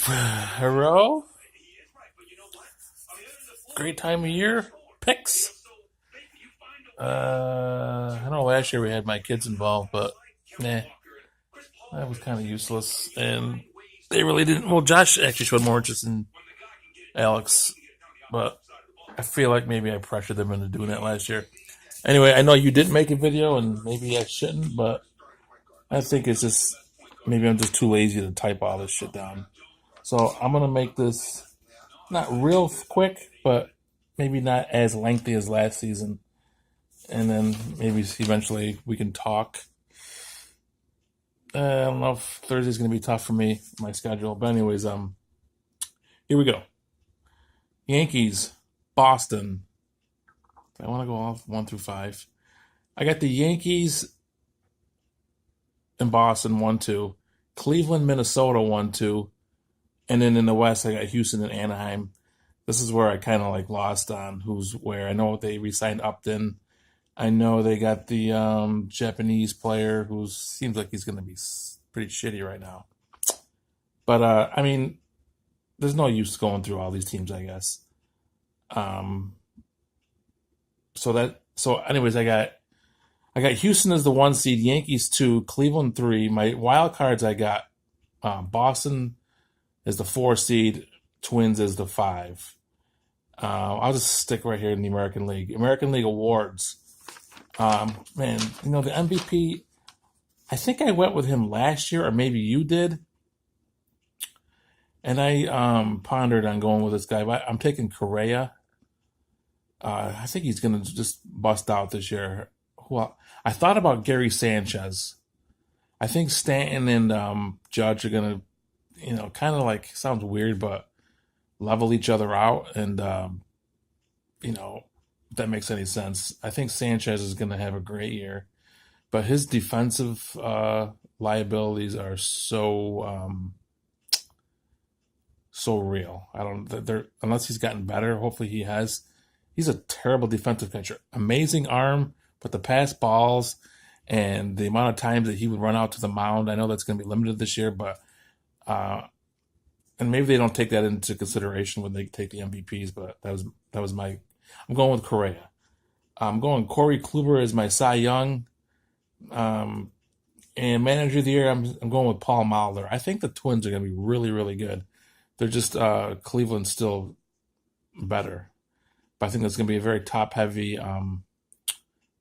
Hello? Great time of year. Picks. I know last year we had my kids involved, but nah, that was kind of useless. And they really didn't. Well, Josh actually showed more interest in Alex, but I feel like maybe I pressured them into doing that last year. Anyway, I know you didn't make a video, and maybe I shouldn't, but I think it's just maybe I'm just too lazy to type all this shit down. So I'm gonna make this not real quick, but maybe not as lengthy as last season. And then maybe eventually we can talk. I don't know if Thursday's gonna be tough for me, my schedule. But anyways, here we go. Yankees, Boston. I want to go off 1 through 5. I got the Yankees and Boston 1-2, Cleveland, Minnesota 1-2, and then in the West I got Houston and Anaheim. This is where I kind of like lost on who's where. I know they re-signed Upton. I know they got the Japanese player who seems like he's going to be pretty shitty right now. But I mean, there's no use going through all these teams, I guess. Um, so anyways, I got Houston as the 1 seed, Yankees 2, Cleveland 3. My wild cards I got Boston as the 4 seed, Twins as the 5. I'll just stick right here in the American League. American League awards. Man, the MVP. I think I went with him last year, or maybe you did. And I pondered on going with this guy. But I'm taking Correa. I think he's gonna just bust out this year. Well, I thought about Gary Sanchez. I think Stanton and Judge are gonna, kind of like sounds weird, but level each other out, and if that makes any sense. I think Sanchez is gonna have a great year, but his defensive liabilities are so real. I don't. They're unless he's gotten better. Hopefully he has. He's a terrible defensive catcher. Amazing arm, but the pass balls and the amount of times that he would run out to the mound, I know that's going to be limited this year, but and maybe they don't take that into consideration when they take the MVPs. But that was my. I'm going with Correa. I'm going Corey Kluber as my Cy Young, and manager of the year. I'm going with Paul Molitor. I think the Twins are going to be really really good. They're just Cleveland's still better. But I think it's going to be a very top-heavy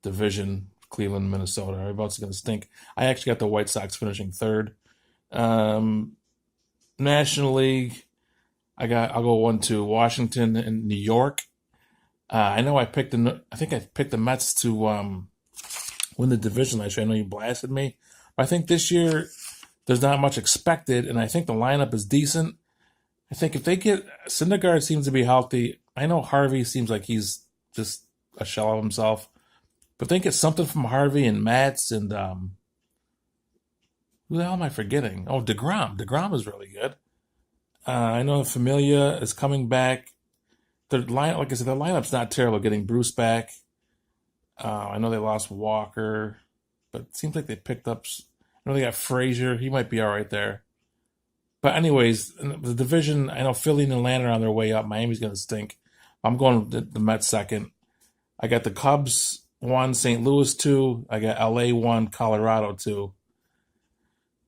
division. Cleveland, Minnesota. Everybody's going to stink. I actually got the White Sox finishing third. Um, National League, I'll go 1-2. Washington and New York. I know I think I picked the Mets to win the division last year. I know you blasted me, but I think this year there's not much expected, and I think the lineup is decent. I think if they get Syndergaard seems to be healthy. I know Harvey seems like he's just a shell of himself, but they get something from Harvey and Matz and who the hell am I forgetting? Oh, Degrom. Degrom is really good. I know Familia is coming back. Their line, like I said, their lineup's not terrible. Getting Bruce back. I know they lost Walker, but it seems like they picked up. I know they got Frazier. He might be all right there. But anyways, in the division, I know Philly and Atlanta are on their way up. Miami's going to stink. I'm going with the Mets second. I got the Cubs 1, St. Louis 2. I got LA 1, Colorado 2.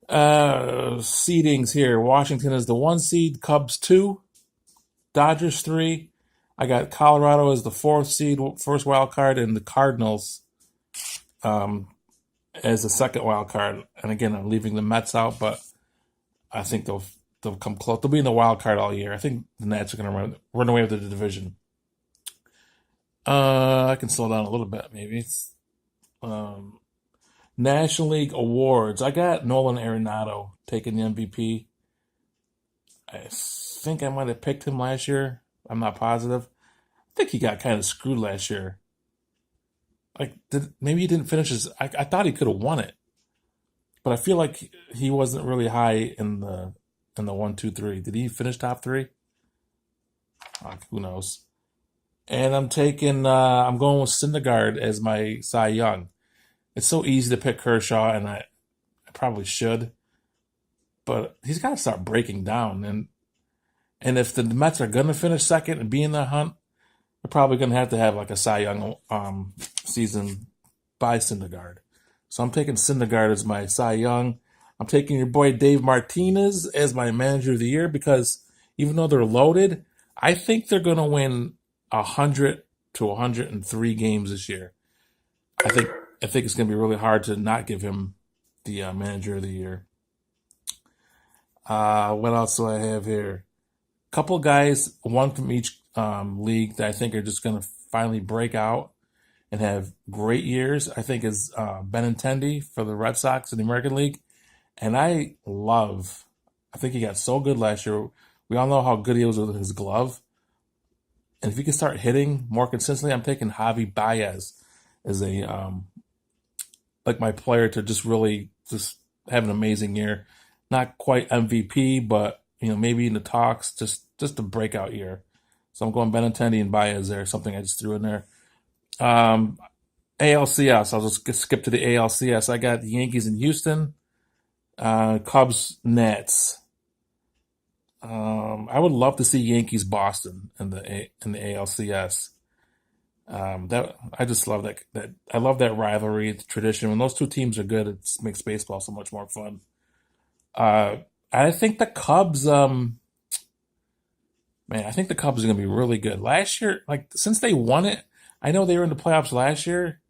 Seedings here. Washington is the 1 seed, Cubs 2, Dodgers 3. I got Colorado as the 4th seed, first wild card, and the Cardinals as the second wild card. And again, I'm leaving the Mets out, but I think they'll come close. They'll be in the wild card all year. I think the Nats are going to run away with the division. I can slow down a little bit, maybe. Um, National League awards. I got Nolan Arenado taking the MVP. I think I might have picked him last year. I'm not positive. I think he got kind of screwed last year. Like, maybe he didn't finish his. I thought he could have won it, but I feel like he wasn't really high in the 1, 2, 3. Did he finish top 3? Who knows? And I'm going with Syndergaard as my Cy Young. It's so easy to pick Kershaw, and I probably should, but he's got to start breaking down. And And if the Mets are going to finish second and be in the hunt, they're probably going to have like a Cy Young season by Syndergaard. So I'm taking Syndergaard as my Cy Young. I'm taking your boy Dave Martinez as my manager of the year because even though they're loaded, I think they're going to win 100 to 103 games this year. I think it's going to be really hard to not give him the manager of the year. What else do I have here? Couple guys, one from each league that I think are just going to finally break out and have great years. I think is Benintendi for the Red Sox in the American League, and I think he got so good last year. We all know how good he was with his glove, and if he can start hitting more consistently, I'm taking Javi Baez as a like my player to just really just have an amazing year. Not quite MVP, but maybe in the talks, just a breakout year. So I'm going Benintendi and Baez there, something I just threw in there. ALCS, I'll just skip to the ALCS. I got the Yankees in Houston, Cubs, Nets. I would love to see Yankees Boston in the ALCS. That I just love that I love that rivalry, the tradition. When those two teams are good, it makes baseball so much more fun. I think the Cubs, I think the Cubs are going to be really good. Last year, like since they won it, I know they were in the playoffs last year,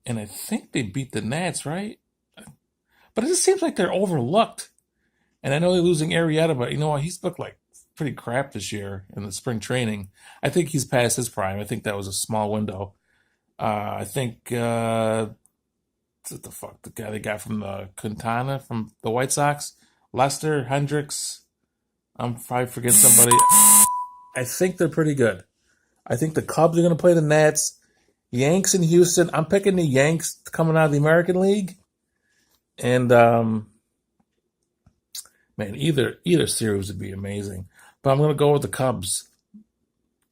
and I think they beat the Nats, right? But it just seems like they're overlooked. And I know they're losing Arrieta, but you know what? He's looked like pretty crap this year in the spring training. I think he's past his prime. I think that was a small window. I think what the fuck, the guy they got from the Quintana from the White Sox, Lester Hendricks. I'm probably forgetting somebody. I think they're pretty good. I think the Cubs are going to play the Nats. Yanks in Houston. I'm picking the Yanks coming out of the American League. And either series would be amazing. But I'm going to go with the Cubs.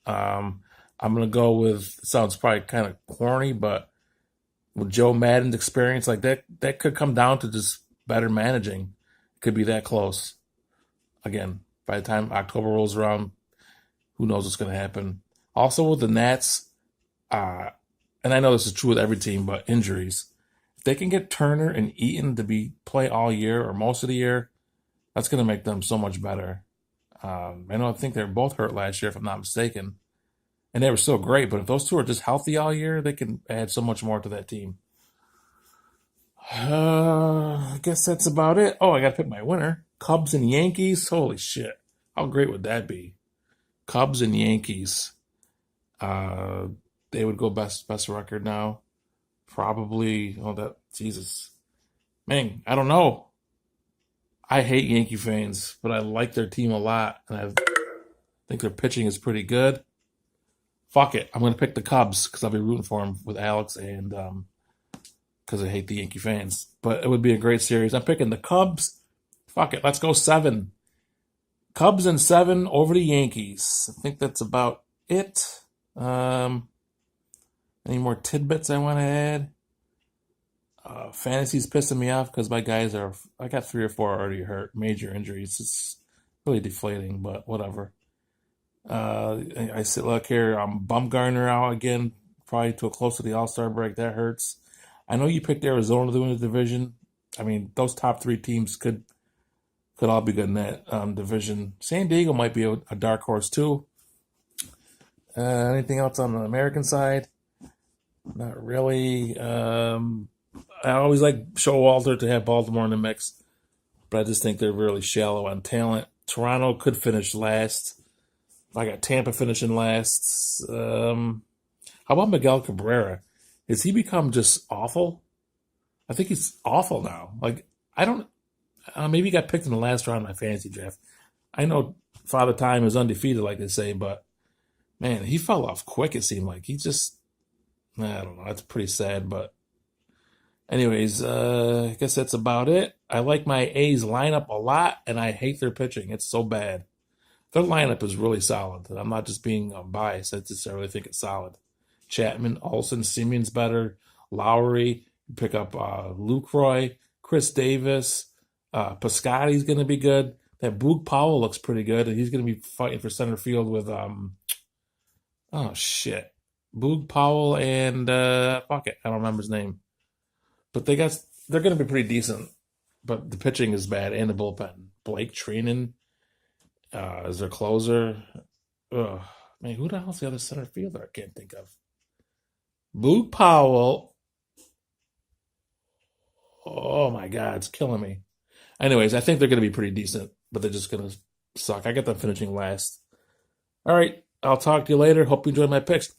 I'm going to go with, it sounds probably kind of corny, but with Joe Madden's experience, like that could come down to just better managing. It could be that close. Again, by the time October rolls around, who knows what's going to happen. Also with the Nats, and I know this is true with every team, but injuries. If they can get Turner and Eaton to play all year or most of the year, that's going to make them so much better. I think they were both hurt last year, if I'm not mistaken. And they were still great, but if those two are just healthy all year, they can add so much more to that team. I guess that's about it. Oh, I got to pick my winner. Cubs and Yankees. Holy shit. How great would that be? Cubs and Yankees. They would go best record now. Probably, Jesus. Man, I don't know. I hate Yankee fans, but I like their team a lot, and I think their pitching is pretty good. Fuck it. I'm going to pick the Cubs because I'll be rooting for them with Alex and because I hate the Yankee fans. But it would be a great series. I'm picking the Cubs. Fuck it. Let's go 7. Cubs and 7 over the Yankees. I think that's about it. Any more tidbits I want to add? Fantasy's pissing me off because my guys I got 3 or 4 already hurt. Major injuries. It's really deflating, but whatever. Look here, Bumgarner out again, probably too close to the All-Star break. That hurts. I know you picked Arizona to win the division. I mean, those top 3 teams could all be good in that division. San Diego might be a dark horse too. Anything else on the American side? Not really. I always like Showalter to have Baltimore in the mix, but I just think they're really shallow on talent. Toronto could finish last. I got Tampa finishing last. How about Miguel Cabrera? Has he become just awful? I think he's awful now. Like, I don't... maybe he got picked in the last round of my fantasy draft. I know Father Time is undefeated, like they say, but, man, he fell off quick, it seemed like. He just... I don't know. That's pretty sad, but... Anyways, I guess that's about it. I like my A's lineup a lot, and I hate their pitching. It's so bad. Their lineup is really solid. I'm not just being biased. I just really think it's solid. Chapman, Olsen, Simeon's better. Lowry, you pick up Lucroy, Chris Davis. Piscotty's going to be good. That Boog Powell looks pretty good, and he's going to be fighting for center field with oh shit, Boog Powell and fuck it, I don't remember his name, but they're going to be pretty decent. But the pitching is bad and the bullpen. Blake Trinan is their closer. Ugh. Man, who the hell's the other center fielder? I can't think of. Boog Powell. Oh my God, it's killing me. Anyways, I think they're going to be pretty decent, but they're just going to suck. I got them finishing last. All right, I'll talk to you later. Hope you enjoyed my picks.